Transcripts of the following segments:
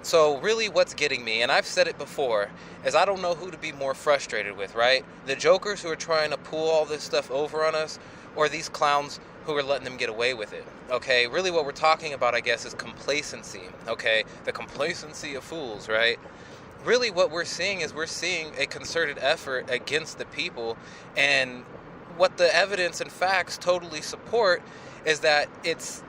So really what's getting me, and I've said it before, is I don't know who to be more frustrated with, right? The jokers who are trying to pull all this stuff over on us, or these clowns who are letting them get away with it. Okay, really what we're talking about, I guess, is complacency. Okay, the complacency of fools, right? Really what we're seeing is we're seeing a concerted effort against the people, and what the evidence and facts totally support is that it's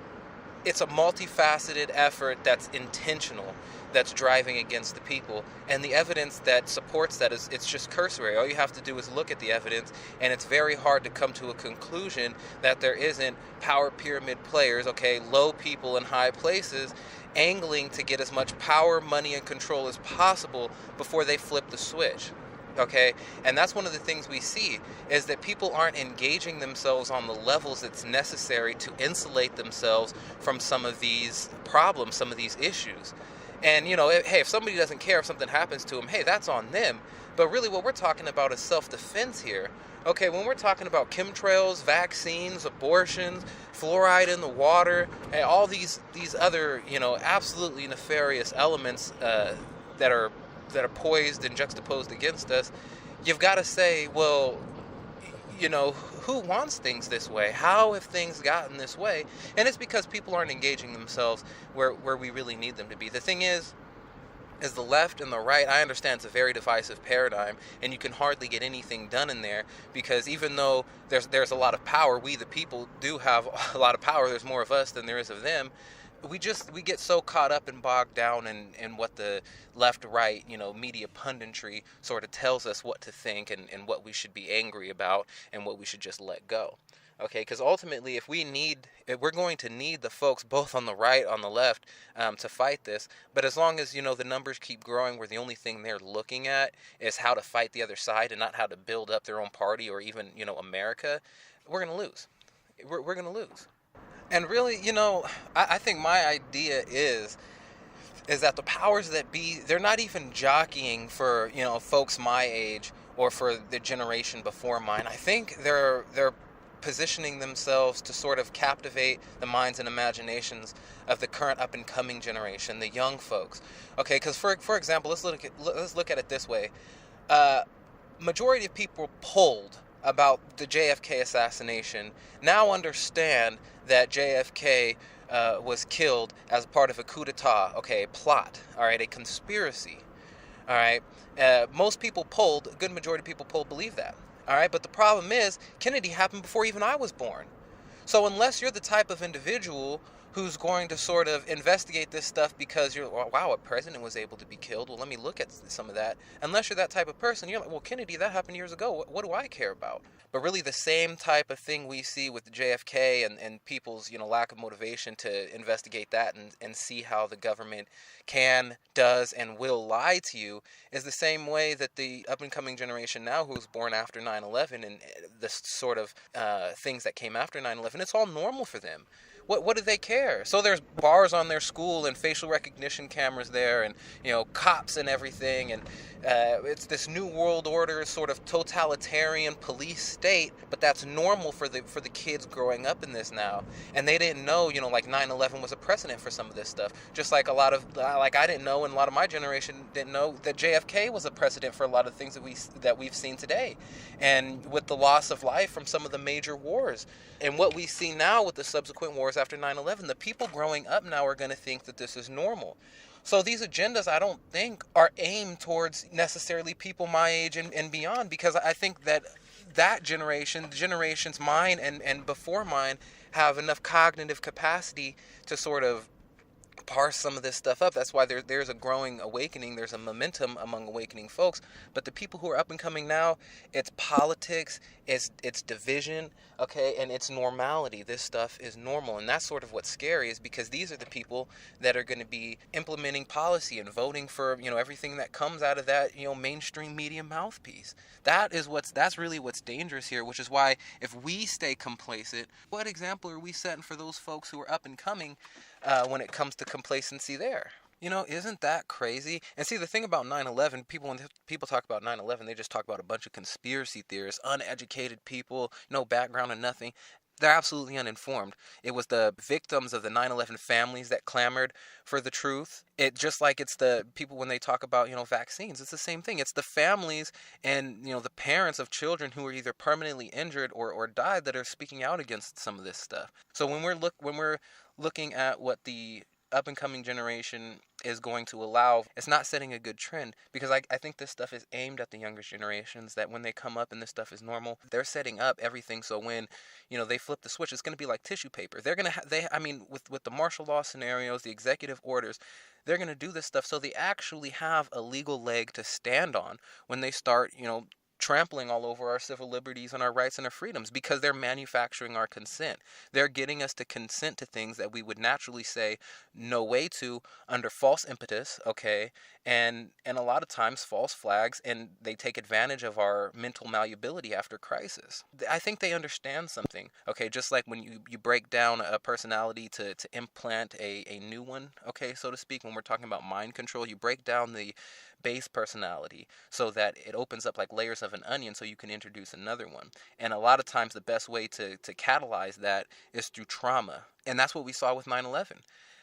a multifaceted effort that's intentional, that's driving against the people, and the evidence that supports that is, it's just cursory. All you have to do is look at the evidence, and it's very hard to come to a conclusion that there isn't power pyramid players, okay, low people in high places, angling to get as much power, money, and control as possible before they flip the switch. Okay, and that's one of the things we see is that people aren't engaging themselves on the levels that's necessary to insulate themselves from some of these problems, some of these issues. And hey, if somebody doesn't care if something happens to them, hey, that's on them. But really what we're talking about is self-defense here. Okay, when we're talking about chemtrails, vaccines, abortions, fluoride in the water, and all these other absolutely nefarious elements that are poised and juxtaposed against us, you've got to say, well, who wants things this way? How have things gotten this way? And it's because people aren't engaging themselves where we really need them to be. The thing is the left and the right, I understand it's a very divisive paradigm, and you can hardly get anything done in there, because even though there's a lot of power, we the people do have a lot of power, there's more of us than there is of them. We get so caught up and bogged down in what the left right media punditry sort of tells us what to think, and what we should be angry about and what we should just let go. Okay, because ultimately if we're going to need the folks both on the right, on the left, to fight this. But as long as the numbers keep growing where the only thing they're looking at is how to fight the other side and not how to build up their own party or even America, we're going to lose. We're going to lose. And really, I think my idea is that the powers that be, they're not even jockeying for, folks my age or for the generation before mine. I think they're positioning themselves to sort of captivate the minds and imaginations of the current up and coming generation, the young folks. Okay, because for example, let's look at it this way. Majority of people polled about the JFK assassination now understand that JFK was killed as part of a coup d'etat, okay, a plot, all right, a conspiracy, all right. Most people polled, a good majority of people polled believe that, all right. But the problem is, Kennedy happened before even I was born. So unless you're the type of individual who's going to sort of investigate this stuff because you're, well, wow, a president was able to be killed, well, let me look at some of that. Unless you're that type of person, you're like, well, Kennedy, that happened years ago. What do I care about? But really the same type of thing we see with JFK and people's, lack of motivation to investigate that and see how the government can, does, and will lie to you is the same way that the up-and-coming generation now who's born after 9/11 and the sort of things that came after 9/11, it's all normal for them. What do they care? So there's bars on their school and facial recognition cameras there, and cops and everything, and it's this new world order sort of totalitarian police state. But that's normal for the kids growing up in this now, and they didn't know like 9/11 was a precedent for some of this stuff. Just like a lot of I didn't know, and a lot of my generation didn't know that JFK was a precedent for a lot of things that we've seen today, and with the loss of life from some of the major wars, and what we see now with the subsequent wars after 9/11, the people growing up now are going to think that this is normal. So these agendas, I don't think, are aimed towards necessarily people my age and beyond, because I think that generation, the generations mine and before mine, have enough cognitive capacity to sort of parse some of this stuff up. That's why there's a growing awakening. There's a momentum among awakening folks. But the people who are up and coming now, it's politics, it's division, okay, and it's normality. This stuff is normal, and that's sort of what's scary, is because these are the people that are going to be implementing policy and voting for everything that comes out of that mainstream media mouthpiece. That's really what's dangerous here. Which is why if we stay complacent, what example are we setting for those folks who are up and coming? When it comes to complacency there. Isn't that crazy? And see, the thing about 9/11, when people talk about 9/11, they just talk about a bunch of conspiracy theorists, uneducated people, no background and nothing. They're absolutely uninformed. It was the victims of the 9/11 families that clamored for the truth. It just like it's the people when they talk about, vaccines, it's the same thing. It's the families and, the parents of children who are either permanently injured or died that are speaking out against some of this stuff. So when we're looking at what the up and coming generation is going to allow, it's not setting a good trend, because I think this stuff is aimed at the younger generations, that when they come up and this stuff is normal, they're setting up everything so when they flip the switch, it's going to be like tissue paper. They're going to I mean, with the martial law scenarios, the executive orders, they're going to do this stuff so they actually have a legal leg to stand on when they start trampling all over our civil liberties and our rights and our freedoms, because they're manufacturing our consent. They're getting us to consent to things that we would naturally say no way to under false impetus, okay? And a lot of times false flags, and they take advantage of our mental malleability after crisis. I think they understand something, okay? Just like when you break down a personality to implant a new one, okay, so to speak, when we're talking about mind control, you break down the base personality so that it opens up like layers of an onion so you can introduce another one. And a lot of times the best way to catalyze that is through trauma. And that's what we saw with 9/11.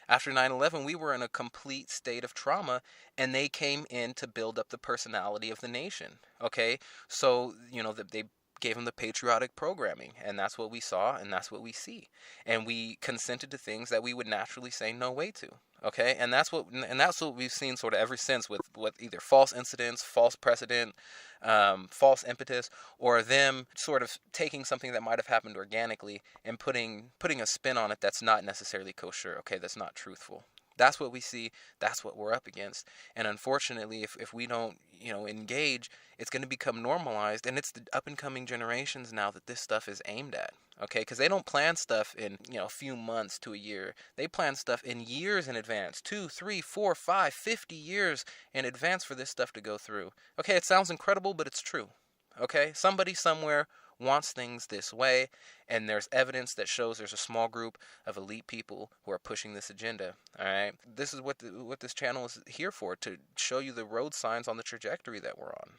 After 9/11, we were in a complete state of trauma, and they came in to build up the personality of the nation. Okay? So, they gave them the patriotic programming, and that's what we saw, and that's what we see. And we consented to things that we would naturally say no way to. Okay? And that's what we've seen sort of ever since with either false incidents, false precedent, false impetus, or them sort of taking something that might have happened organically and putting a spin on it that's not necessarily kosher, okay, that's not truthful. That's what we see. That's what we're up against. And unfortunately, if we don't, engage, it's going to become normalized. And it's the up and coming generations now that this stuff is aimed at. Okay, because they don't plan stuff in, a few months to a year. They plan stuff in years in advance, 2, 3, 4, 5, 50 years in advance for this stuff to go through. Okay, it sounds incredible, but it's true. Okay, somebody somewhere wants things this way, and there's evidence that shows there's a small group of elite people who are pushing this agenda. All right, this is what this channel is here for, to show you the road signs on the trajectory that we're on.